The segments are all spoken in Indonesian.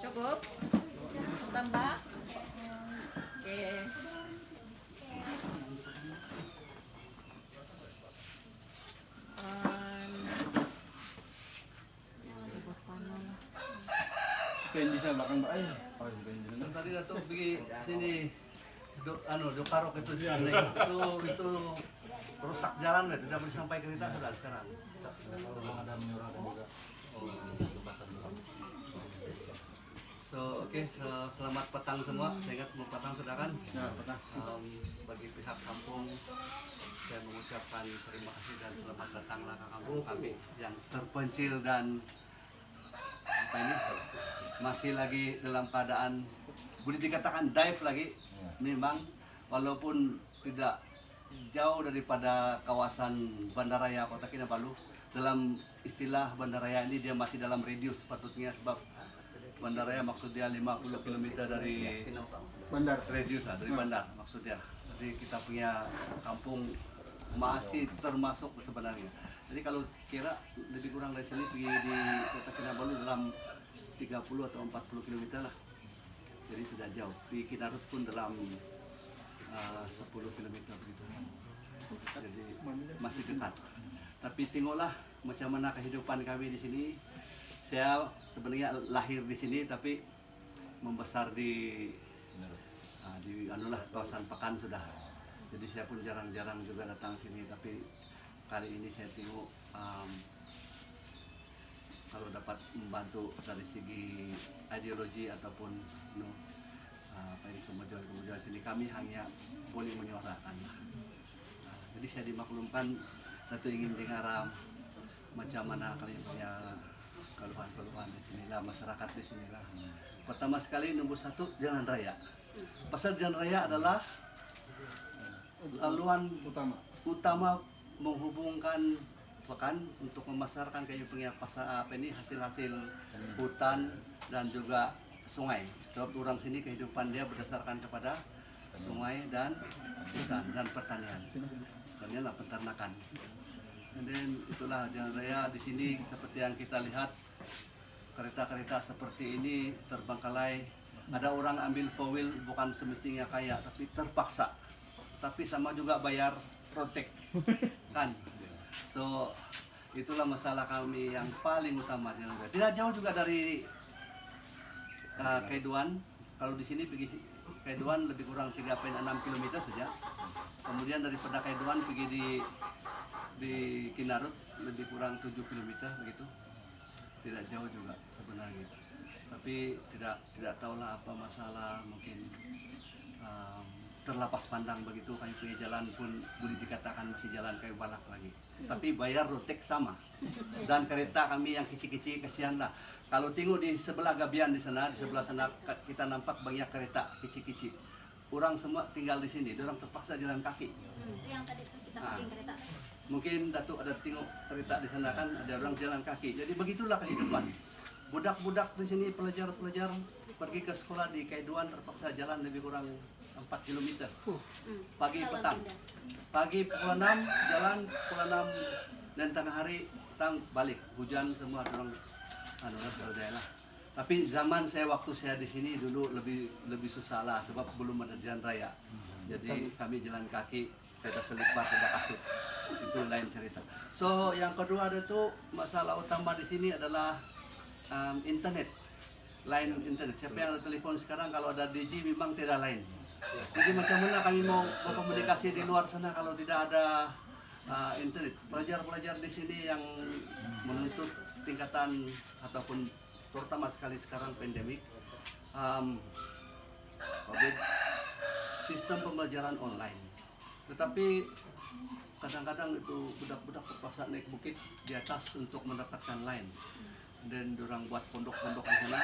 Cukup? Tambah? Oke. Kendi sa belakang Mbak. Oh, kendi. Tadi Datuk pergi sini do Karok itu rusak jalan tidak boleh sampai ke kita sudah sekarang. Ada menyuarakan juga. So selamat petang semua. Saya ingat mau petang sudah kan? Ya, petang. Bagi pihak kampung saya mengucapkan terima kasih dan selamat datanglah ke kampung kami yang terpencil dan apa ini masih lagi dalam keadaan boleh dikatakan dive lagi. Memang walaupun tidak jauh daripada kawasan Bandaraya Kota Kinabalu, dalam istilah Bandaraya ini dia masih dalam radius sepatutnya, sebab Bandaraya maksudnya 50 km dari Bandar. radius dari bandar maksudnya. Jadi kita punya kampung masih termasuk sebenarnya. Jadi kalau kira lebih kurang dari sini pergi di Kota Kinabalu dalam 30 atau 40 km lah. Jadi tidak jauh. Di Kinarut pun dalam 10 km begitu. Jadi masih dekat. Tapi tengoklah macam mana kehidupan kami di sini. Saya sebenarnya lahir di sini tapi membesar di kawasan Pekan sudah. Jadi saya pun jarang-jarang juga datang sini, tapi kali ini saya tengok kalau dapat membantu dari segi ideologi ataupun kemajuan sini, kami hanya boleh menyuarakan lah. Jadi saya dimaklumkan, satu ingin dengar macam mana kalian punya keluhan-keluhan di sinilah, masyarakat di sinilah. Pertama sekali nomor satu, jalan raya. Pasar jalan raya adalah laluan utama menghubungkan Pekan untuk memasarkan kayu punya pasar hasil-hasil hutan dan juga sungai. Sebab orang sini kehidupan dia berdasarkan kepada sungai dan hutan dan pertanian. Dan inilah peternakan. Dan itulah jalan raya di sini seperti yang kita lihat, kereta-kereta seperti ini terbengkalai. Ada orang ambil four-wheel bukan semestinya kaya tapi terpaksa. Tapi sama juga bayar protek kan. So itulah masalah kami yang paling utama. Tidak jauh juga dari Kaiduan. Kalau di sini pergi Kaiduan lebih kurang 3,6 km saja. Kemudian daripada Kaiduan pergi di Kinarut lebih kurang 7 km begitu. Tidak jauh juga sebenarnya. Tapi tidak tahulah apa masalah, mungkin terlepas pandang begitu. Kayu punya jalan pun boleh dikatakan masih jalan kayu balak lagi, tapi bayar rotek sama. Dan kereta kami yang kecil-kecil, kasihan lah. Kalau tengok di sebelah Gabian di sana, di sebelah sana kita nampak banyak kereta kecil-kecil. Orang semua tinggal di sini, orang terpaksa jalan kaki. Yang tadi kita bikin kereta. Mungkin Datuk ada tengok kereta di sana kan, ada orang jalan kaki. Jadi begitulah kehidupan. Budak-budak di sini, pelajar-pelajar pergi ke sekolah di Kaiduan terpaksa jalan lebih kurang 4 km pagi petang. Pagi pukul 6 jalan, pukul 6 dan tengah hari balik. Hujan semua orang lah. Tapi zaman waktu saya di sini dulu lebih susah lah, sebab belum ada jalan raya. Jadi kami jalan kaki, sepeda selipar, sepeda kasut. Itu lain cerita. So yang kedua ada tuh masalah utama di sini adalah internet. Line internet. Siapa yang ada telepon sekarang, kalau ada DG memang tidak lain. Jadi macam mana kami mau berkomunikasi di luar sana kalau tidak ada internet? Pelajar-pelajar di sini yang menuntut tingkatan ataupun terutama sekali sekarang pandemik, COVID, sistem pembelajaran online. Tetapi kadang-kadang itu budak-budak terpaksa naik bukit di atas untuk mendapatkan line. Dan orang buat pondok-pondok di sana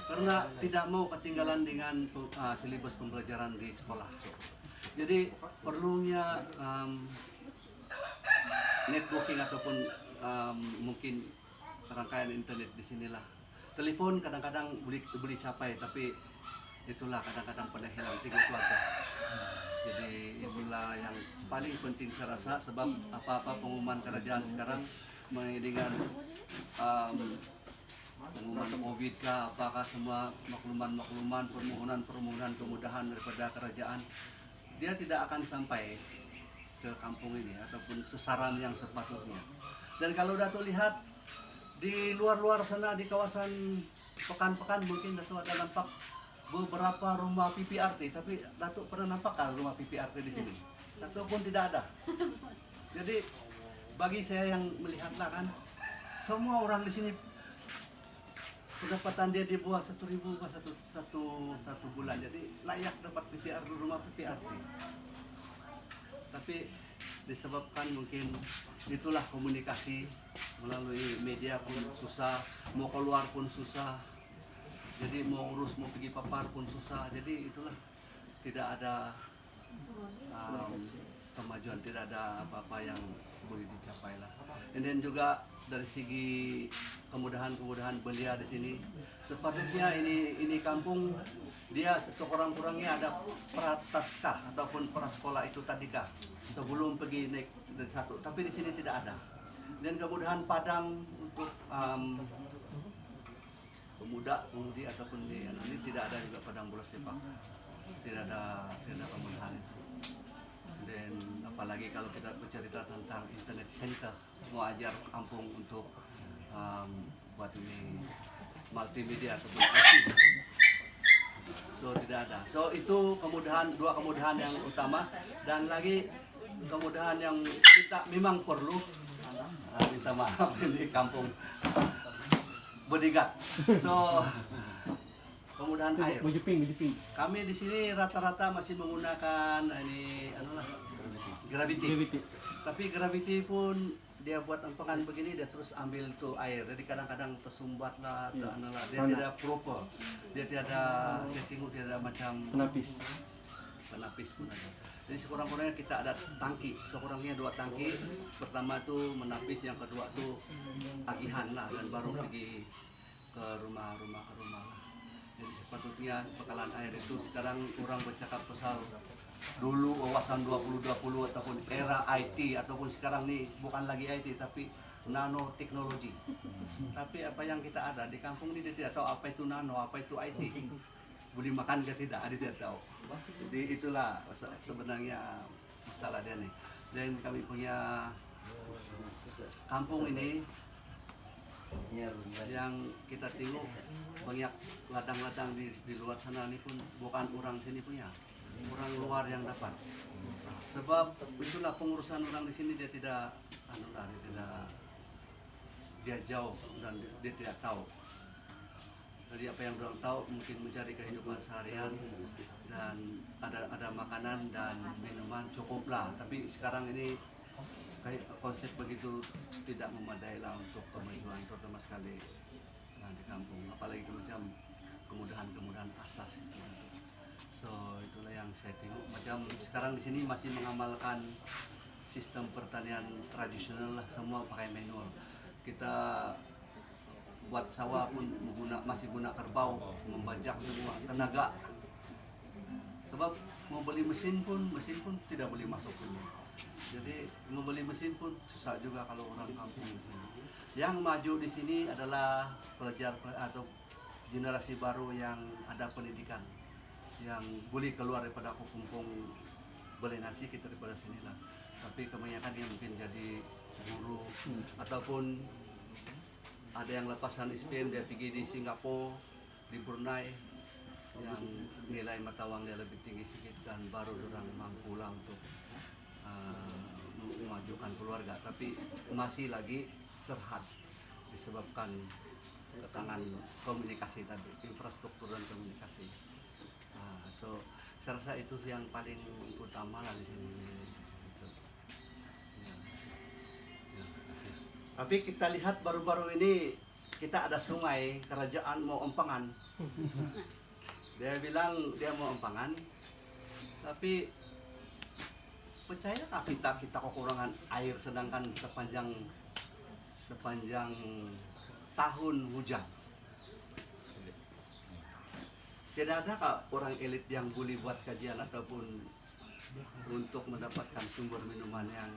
karena tidak mau ketinggalan dengan silibus pembelajaran di sekolah. Jadi perlunya networking ataupun mungkin rangkaian internet di sinilah. Telepon kadang-kadang boleh capai, tapi itulah kadang-kadang pada hilang tiga cuaca. Jadi itulah yang paling penting saya rasa, sebab apa-apa pengumuman kerajaan sekarang mengenai dengan pengumuman COVID kah, apakah semua makluman-makluman, permohonan-permohonan kemudahan daripada kerajaan, dia tidak akan sampai ke kampung ini ataupun sasaran yang sepatutnya. Dan kalau Datuk lihat di luar-luar sana di kawasan Pekan-Pekan mungkin Datuk ada nampak beberapa rumah PPRT, tapi Datuk pernah nampak kan rumah PPRT di sini? Satu pun tidak ada. Jadi bagi saya yang melihatlah kan, semua orang di sini pendapatan dia di bawah 1.000 satu bulan, jadi layak dapat PPR rumah PPRT. Tapi disebabkan mungkin itulah komunikasi melalui media pun susah, mau keluar pun susah, jadi mau urus mau pergi papar pun susah, jadi itulah tidak ada kemajuan, tidak ada apa-apa yang boleh dicapai lah. Dan juga dari segi kemudahan-kemudahan belia di sini, sepatutnya ini kampung dia sekurang-kurangnya ada prataskah ataupun prasekolah itu tadi kah sebelum pergi naik dari satu, tapi di sini tidak ada. Dan kemudahan padang untuk pemudi ataupun ini tidak ada juga padang bola sepak, tidak ada kemudahan itu. Dan apalagi kalau kita bercerita tentang internet center, mau ajar kampung untuk buat ini multimedia ataupun IT, so tidak ada. So itu dua kemudahan yang utama, dan lagi kemudahan yang kita memang perlu, minta maaf ini kampung bodyguard. So kemudahan air. Kami di sini rata-rata masih menggunakan ini gravity. Tapi gravity pun dia buat empangan begini, dia terus ambil tuh air. Jadi kadang-kadang tersumbat lah, dia tidak proper. Dia tengok tidak ada macam penapis pun ada. Jadi sekurang-kurangnya kita ada tangki, sekurangnya 2 tangki. Pertama itu menapis, yang kedua itu tagihan lah, dan baru pergi ke rumah lah. Jadi sepatutnya bekalan air itu sekarang orang bercakap pasal dulu wawasan 2020 ataupun era IT, ataupun sekarang nih bukan lagi IT tapi nanoteknologi. Tapi apa yang kita ada di kampung ini dia tidak tahu apa itu nano, apa itu IT. Boleh makan ke tidak, dia tidak tahu. Jadi itulah sebenarnya masalah dia nih. Dan kami punya kampung ini yang kita tengok banyak ladang-ladang di luar sana ini pun bukan orang sini punya, orang luar yang dapat. Sebab itulah pengurusan orang di sini, dia tidak dia jauh dan dia tidak tahu. Jadi apa yang orang tahu mungkin mencari kehidupan seharian dan ada makanan dan minuman cukuplah. Tapi sekarang ini konsep begitu tidak memadai lah untuk kemajuan, terutama sekali di kampung, apalagi macam kemudahan asas itu. So itulah yang saya tengok. Macam sekarang di sini masih mengamalkan sistem pertanian tradisional lah, semua pakai manual. Kita buat sawah pun masih guna kerbau, membajak semua tenaga. Sebab mau beli mesin pun tidak boleh masuk dulu. Jadi membeli mesin pun susah juga kalau orang kampung di sini. Yang maju di sini adalah pelajar atau generasi baru yang ada pendidikan, yang boleh keluar daripada kumpung beli nasi kita daripada sinilah. Tapi kebanyakan yang mungkin jadi guru ataupun ada yang lepasan SPM, dia pergi di Singapura, di Brunei, yang nilai mata uang dia lebih tinggi sedikit, dan baru orang mampu lah untuk memajukan keluarga. Tapi masih lagi terhad disebabkan kekangan komunikasi tadi, infrastruktur dan komunikasi. So saya rasa itu yang paling utama lah di sini. Tapi kita lihat baru-baru ini kita ada sungai, kerajaan mau empangan. Dia bilang dia mau empangan, tapi percayakah kita kekurangan air sedangkan sepanjang tahun hujan? Tidak ada kah orang elit yang boleh buat kajian ataupun untuk mendapatkan sumber minuman yang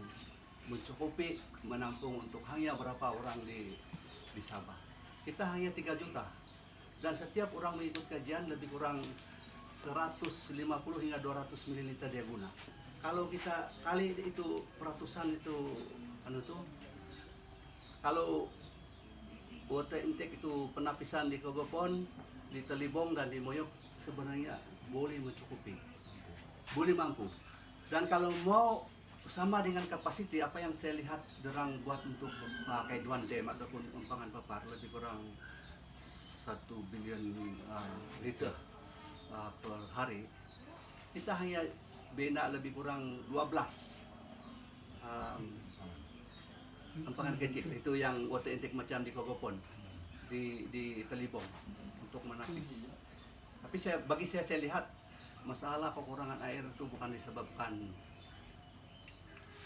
mencukupi menampung untuk hanya berapa orang di Sabah? kita hanya 3 juta. Dan setiap orang mengikut kajian lebih kurang 150 hingga 200 ml dia guna. Kalau kita kali itu ratusan itu kalau water intake itu penapisan di Kogopon, di Telibong dan di Moyok sebenarnya boleh mencukupi, boleh mampu. Dan kalau mau sama dengan kapasiti apa yang saya lihat derang buat untuk Kaiduan Dam ataupun Empangan Papar lebih kurang 1 bilion liter per hari, kita hanya bina lebih kurang 12 empangan kecil itu yang water intake macam di Kogopon, di Telibong untuk menapis. Tapi bagi saya lihat masalah kekurangan air itu bukan disebabkan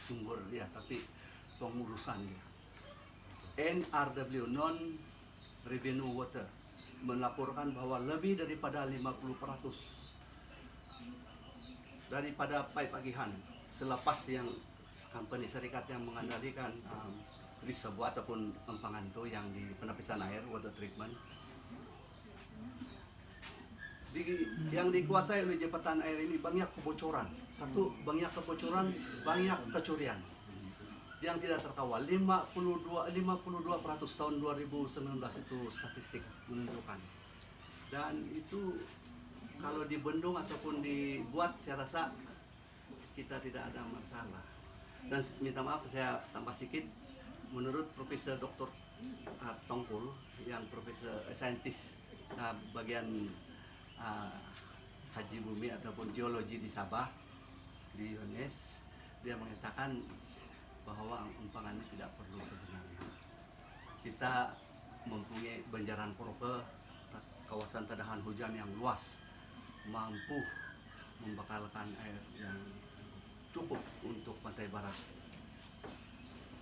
sumber dia, tapi pengurusan dia. NRW, non revenue water, melaporkan bahwa lebih daripada 50% daripada pipe agihan selepas yang company syarikat yang mengandalkan reservoir ataupun empangan itu yang di penapisan air water treatment yang dikuasai oleh jabatan air ini banyak kebocoran. Satu, banyak kebocoran, banyak kecurian yang tidak terkawal. 52% tahun 2019 itu statistik menunjukkan. Dan itu kalau di bendung ataupun dibuat saya rasa kita tidak ada masalah. Dan minta maaf saya tambah sedikit, menurut Profesor Dr. Tongkul yang profesor saintis bagian Haji Bumi ataupun geologi di Sabah di UNES, dia mengatakan bahwa empangan ini tidak perlu sebenarnya. Kita mempunyai Banjaran Proper, kawasan tadahan hujan yang luas, mampu membakalkan air yang cukup untuk pantai barat,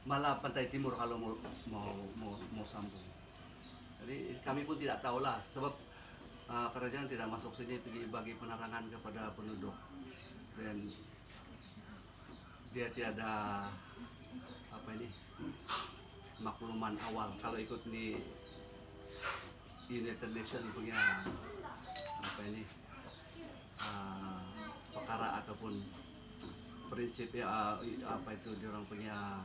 malah pantai timur kalau mau sambung. Jadi kami pun tidak tahulah sebab kerajaan tidak masuk sini bagi penerangan kepada penduduk, dan dia tiada makluman awal. Kalau ikut di United Nations punya perkara ataupun prinsip itu diorang punya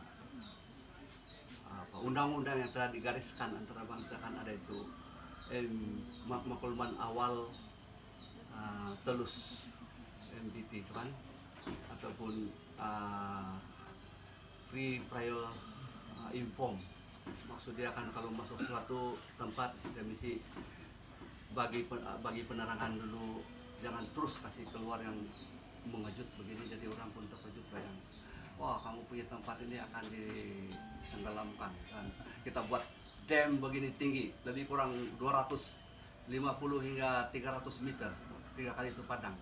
undang-undang yang telah digariskan antara bangsa kan ada itu makluman awal telus MBT kan, ataupun free prior inform. Maksudnya kan kalau masuk suatu tempat dia mesti bagi penerangan dulu, jangan terus kasih keluar yang mengejut begini, jadi orang pun terkejut bayang, wah kamu punya tempat ini akan ditenggelamkan, dan kita buat dam begini tinggi lebih kurang 250 hingga 300 meter, 3 kali itu padang,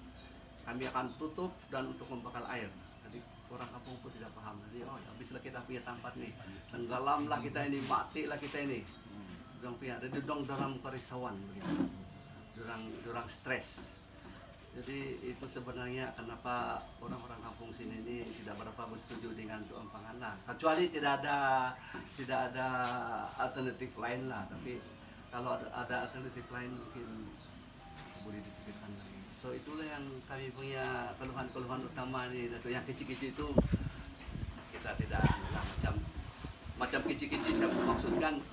kami akan tutup dan untuk membakar air. Jadi orang kampung pun tidak paham, jadi habislah kita punya tempat nih, tenggelamlah kita ini, matilah kita ini, jadi dong dalam kerisauan begitu, dorang stres. Jadi itu sebenarnya kenapa orang-orang kampung sini ini tidak berapa bersetuju dengan untuk empangan lah. Kecuali tidak ada alternatif lain lah. Tapi kalau ada alternatif lain mungkin boleh dipikirkan lagi. So itulah yang kami punya keluhan-keluhan utama nih. Yang kecil-kecil itu kita tidak lah, macam kecil-kecil saya maksudkan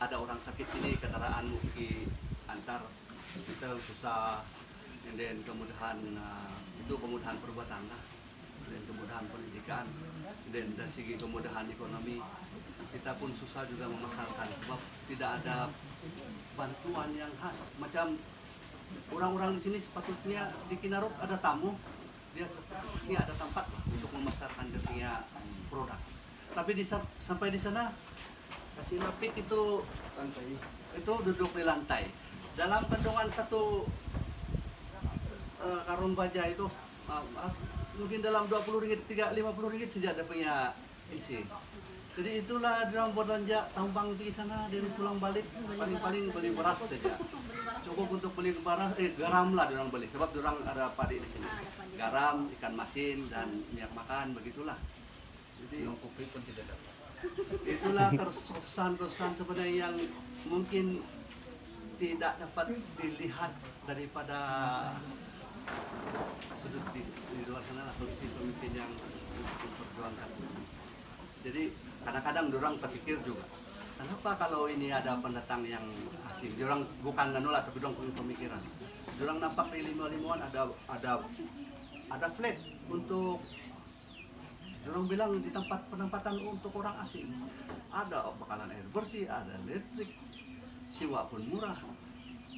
ada orang sakit ini kendaraan mungkin antar kita susah. Dan kemudahan itu kemudahan perbuatan lah, dan kemudahan pendidikan, dan dari segi kemudahan ekonomi kita pun susah juga memasarkan sebab tidak ada bantuan yang khas. Macam orang-orang di sini sepatutnya di Kinaruk ada tamu, dia sepatutnya ada tempat lah untuk memasarkan dia punya produk. Tapi sampai di sana kasih lapik itu duduk di lantai dalam kandungan satu karung baja itu mungkin dalam 20 ringgit, 50 ringgit saja ada punya isi. Jadi itulah dalam belanja tambang di sana, dia pulang balik paling-paling beli beras saja. Cukup untuk beli beras, garam lah orang beli, sebab orang ada padi di sini. Garam, ikan masin dan minyak makan begitulah. Jadi minum kopi pun tidak dapat. Itulah keresahan-keresahan sebenarnya yang mungkin tidak dapat dilihat daripada sudut di luar sana, pemimpin yang memperjuangkan. Jadi kadang-kadang orang terpikir juga, kenapa kalau ini ada pendatang yang asing, orang bukan nolak tapi orang punya pemikiran. Orang nampak di lima-limuan ada flat untuk, orang bilang di tempat penempatan untuk orang asing ada bakalan air bersih, ada listrik, sewa pun murah,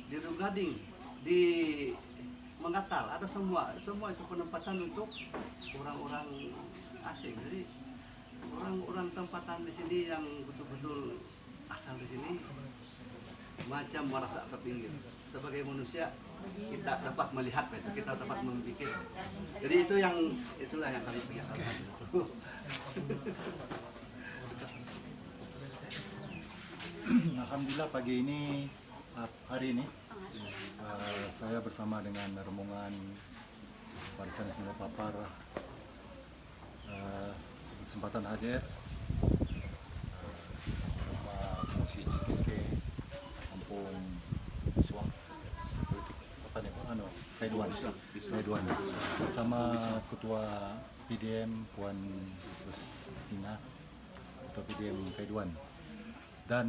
di Rum Gading, di Mengatal ada semua itu penempatan untuk orang-orang asing. Jadi orang-orang tempatan di sini yang betul-betul asal di sini macam merasa terpinggir. Sebagai manusia kita dapat melihat itu, kita dapat memikir. Jadi itulah yang kami pikirkan. Alhamdulillah hari ini saya bersama dengan rombongan Barisan Nasional Papar kesempatan hadir rumah fungsi JKK Kampung Suang politik apa nih Kaiduan bersama Ketua PDM Puan Rustina, Ketua PDM Kaiduan. Dan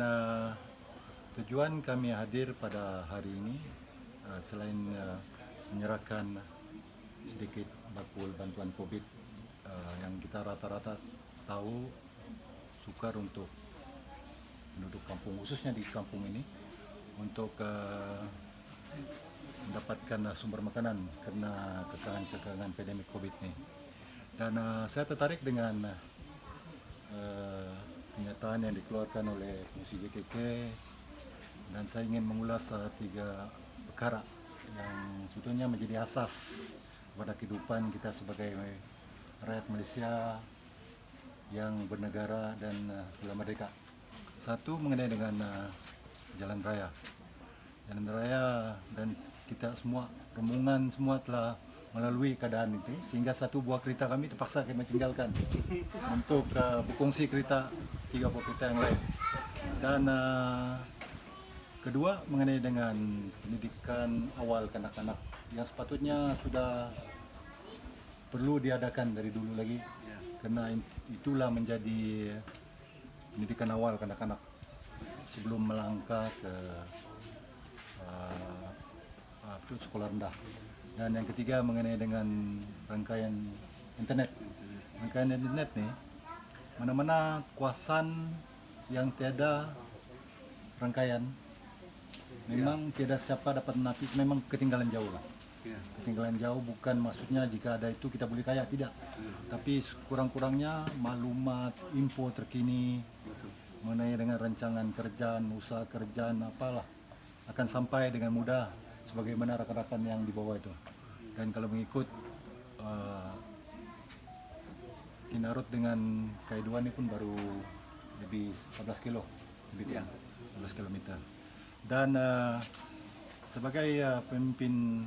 tujuan kami hadir pada hari ini selain menyerahkan sedikit bakul bantuan COVID yang kita rata-rata tahu sukar untuk penduduk kampung, khususnya di kampung ini, untuk mendapatkan sumber makanan karena kekalangan pandemi COVID ini. Dan saya tertarik dengan pernyataan yang dikeluarkan oleh Fungsi JKK, dan saya ingin mengulas 3 perkara yang sebetulnya menjadi asas pada kehidupan kita sebagai rakyat Malaysia yang bernegara dan telah merdeka. Satu, mengenai dengan jalan raya. Jalan raya, dan kita semua, rombongan semua telah melalui keadaan itu, sehingga satu buah kereta kami terpaksa kami tinggalkan untuk berkongsi kereta 3 buah kereta yang lain. Dan kedua, mengenai dengan pendidikan awal kanak-kanak yang sepatutnya sudah perlu diadakan dari dulu lagi, karena itulah menjadi pendidikan awal kanak-kanak sebelum melangkah ke sekolah rendah. Dan yang ketiga, mengenai dengan rangkaian internet. Rangkaian internet nih, mana-mana kawasan yang tiada rangkaian, memang tiada siapa dapat menapis, memang ketinggalan jauh lah. Ketinggalan jauh bukan maksudnya jika ada itu kita boleh kaya, tidak. Tapi kurang-kurangnya maklumat, info terkini mengenai dengan rancangan kerjaan, usaha kerjaan, apalah, akan sampai dengan mudah sebagaimana rakan-rakan yang di bawah itu. Dan kalau mengikut Kinarut dengan Kaiduan ini pun baru lebih 14 kilo, lebih 14 kilometer. Dan sebagai pemimpin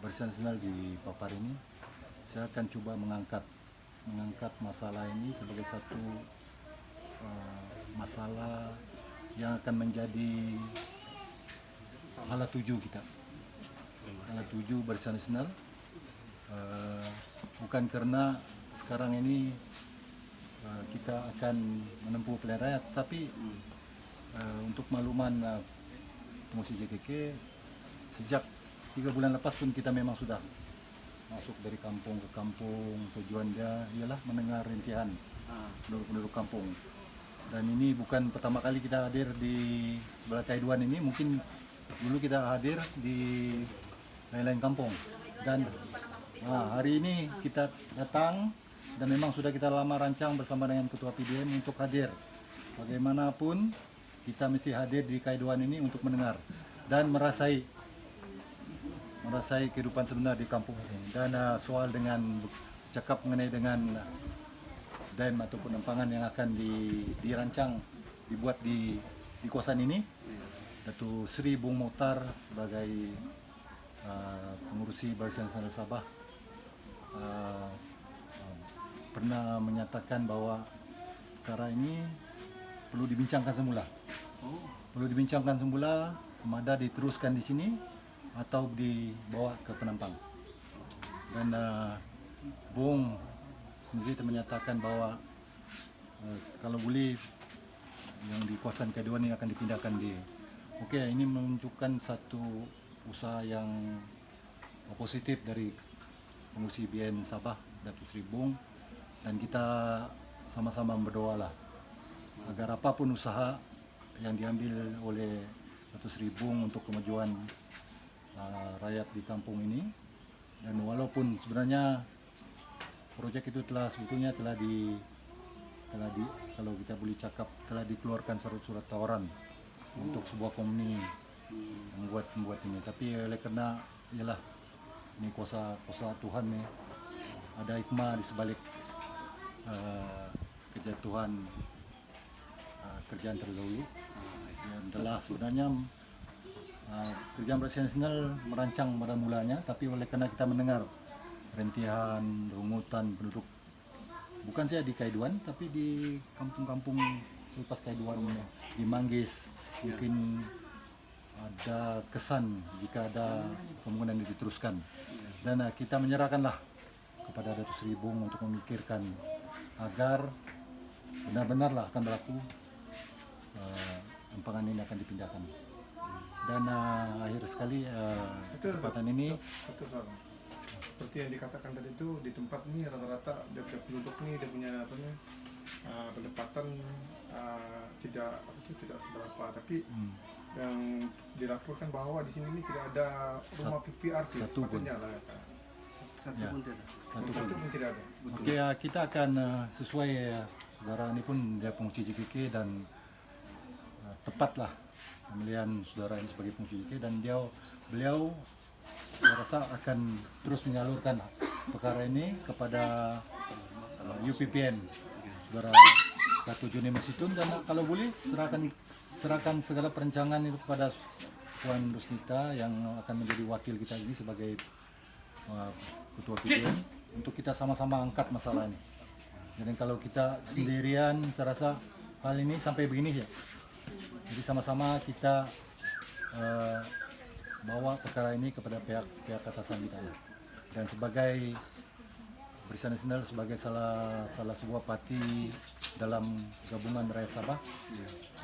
Barisan Nasional di Papar ini, saya akan coba mengangkat masalah ini sebagai satu masalah yang akan menjadi hala tuju kita, hala tuju Barisan Nasional. Bukan karena sekarang ini kita akan menempuh pilihan raya, tapi untuk makluman Fungsi JKK, sejak 3 bulan lepas pun kita memang sudah masuk dari kampung ke kampung. Tujuan dia ialah mendengar rintihan penduduk kampung. Dan ini bukan pertama kali kita hadir di sebelah Kaiduan ini, mungkin dulu kita hadir di lain-lain kampung. Dan hari ini kita datang, dan memang sudah kita lama rancang bersama dengan Ketua PDM untuk hadir. Bagaimanapun kita mesti hadir di Kaiduan ini untuk mendengar dan merasai kehidupan sebenar di kampung ini. Dan soal dengan cakap mengenai dengan dam ataupun empangan yang akan dirancang, dibuat di kawasan ini, Datuk Seri Bung Mokhtar sebagai pengurusi Barisan Nasional Sabah pernah menyatakan bahwa perkara ini perlu dibincangkan semula. Oh, Perlu dibincangkan semula, sama ada diteruskan di sini atau dibawa ke Penampang. Dan Bung sendiri menyatakan bahwa kalau boleh yang di kawasan kedua ini akan dipindahkan di. Oke, ini menunjukkan satu usaha yang positif dari pengurus IBN Sabah, Datuk Seri Bung, dan kita sama-sama berdoa lah agar apapun usaha yang diambil oleh Datuk Seri Bung untuk kemajuan rakyat di kampung ini, dan walaupun sebenarnya proyek itu sebetulnya telah di kalau kita boleh cakap telah dikeluarkan surat tawaran untuk sebuah company membuat ini, tapi oleh kerana ialah ini kuasa Tuhan nih, ada hikmah di sebalik kejatuhan kerjaan terdahulu. Dan telah sebenarnya kerjaan Presiden Nasional merancang pada mulanya, tapi oleh kerana kita mendengar rentihan, rungutan penduduk bukan saja di Kaiduan tapi di kampung-kampung selepas Kaiduan, di Manggis, mungkin ada kesan jika ada pembangunan yang diteruskan, dan kita menyerahkanlah kepada Datuk Seri Bung untuk memikirkan agar benar-benarlah akan berlaku empangan ini akan dipindahkan. Dan akhir sekali kesempatan ini Betul, Bang. Seperti yang dikatakan tadi itu, di tempat ini rata-rata dia punya penduduk nih, dia punya pendapatan tidak seberapa, tapi yang dilaporkan bahwa di sini ini tidak ada rumah PPRT satu pun. sepatutnya lah. satu Ya. pun tidak. Satu pun tidak ada. Oke, kita akan sesuai saudara ini pun dia pengungsi JKK, dan tepatlah pemilihan saudara ini sebagai pengungsi JKK, dan beliau saya rasa akan terus menyalurkan perkara ini kepada UPPN saudara Datuk Joni Masitun, dan kalau boleh serahkan segala perencanaan itu kepada Puan Rusnita yang akan menjadi wakil kita ini sebagai ketua PPN, untuk kita sama-sama angkat masalah ini. Jadi kalau kita sendirian, saya rasa hal ini sampai begini ya. Jadi sama-sama kita bawa perkara ini kepada pihak atasan kita. Dan sebagai Barisan Nasional, sebagai salah sebuah parti dalam gabungan rakyat Sabah,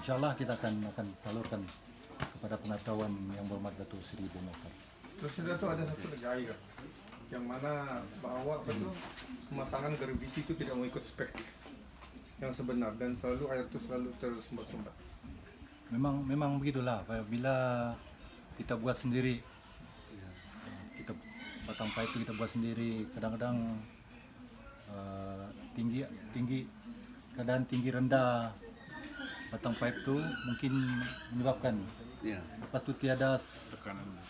insya Allah kita akan salurkan kepada pengetahuan yang berhormat Datuk Seri Bung Mokhtar. Terus itu ada satu lagi air yang mana bahwa pemasangan gravity itu tidak mengikut spek yang sebenar, dan selalu air itu selalu tersumbat-sumbat. Memang begitulah, bila kita buat sendiri, kita batang pipe itu kita buat sendiri, kadang-kadang keadaan tinggi rendah batang pipe itu mungkin menyebabkan lepas itu tiada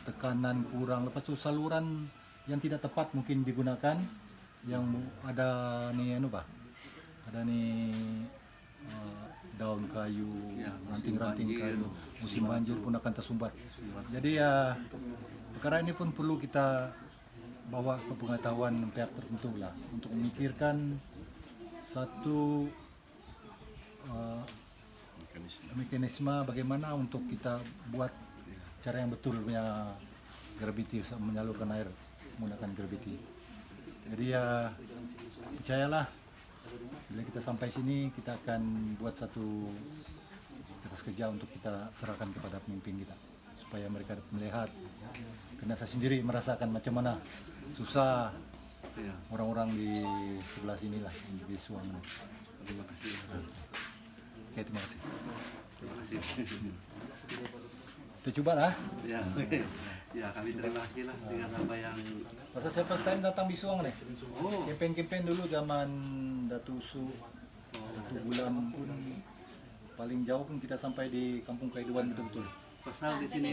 tekanan kurang, lepas itu saluran yang tidak tepat mungkin digunakan, yang ada ada daun kayu, ranting-ranting kayu, musim banjir pun akan tersumbat. Jadi perkara ini pun perlu kita bawa ke pengetahuan pihak tertentu lah, untuk memikirkan satu mekanisme bagaimana untuk kita buat cara yang betul punya gravity, menyalurkan air menggunakan gravity. Jadi percayalah, bila kita sampai sini kita akan buat satu kertas kerja untuk kita serahkan kepada pemimpin kita, supaya mereka melihat, karena saya sendiri merasakan macam mana susah orang-orang di sebelah sini lah, di Suang. Terima kasih. Oke, terima kasih. Terima kasih. Kita coba lah. Ya, kami terima kasih lah dengan apa yang. Masa saya first time datang di Suang nih. Oh, Kempen dulu zaman Datuk Su, Datuk Gulam pun paling jauh pun kita sampai di Kampung Kaiduan betul-betul. pasal di sini